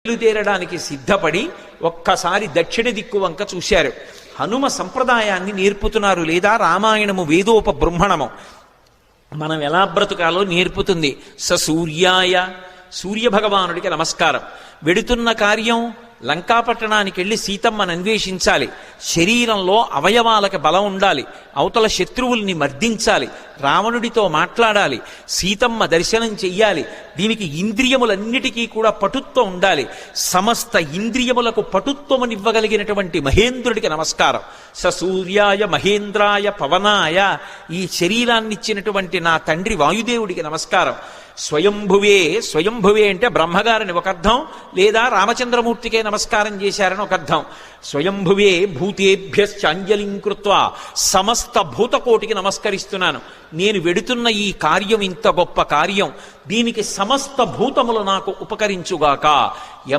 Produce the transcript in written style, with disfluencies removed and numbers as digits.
బయలుదేరడానికి సిద్ధపడి ఒక్కసారి దక్షిణ దిక్కు వంక చూశారు. హనుమ సంప్రదాయాన్ని నేర్పుతున్నారు, లేదా రామాయణము వేదోపబృంహణము మనం ఎలా బ్రతుకాలో నేర్పుతుంది. సూర్యాయ, సూర్యభగవానుడికి నమస్కారం. వెడుతున్న కార్యం లంకాపట్టణానికి వెళ్ళి సీతమ్మను అన్వేషించాలి. శరీరంలో అవయవాలకు బలం ఉండాలి, అవతల శత్రువుల్ని మర్దించాలి, రావణుడితో మాట్లాడాలి, సీతమ్మ దర్శనం చెయ్యాలి. దీనికి ఇంద్రియములన్నిటికీ కూడా పటుత్వం ఉండాలి. సమస్త ఇంద్రియములకు పటుత్వమునివ్వగలిగినటువంటి మహేంద్రుడికి నమస్కారం. సూర్యాయ మహేంద్రాయ పవనాయ, ఈ శరీరాన్నిచ్చినటువంటి నా తండ్రి వాయుదేవుడికి నమస్కారం. స్వయంభువే, స్వయంభువే అంటే బ్రహ్మగారిని ఒక అర్థం, లేదా రామచంద్రమూర్తికే నమస్కారం చేశారని ఒక అర్థం. స్వయంభువే భూతేభ్యశ్చాంజలిం కృత్వా, సమస్త భూతకోటికి నమస్కరిస్తున్నాను. నేను వెడుతున్న ఈ కార్యం ఇంత గొప్ప కార్యం, దీనికి సమస్త భూతములు నాకు ఉపకరించుగాక.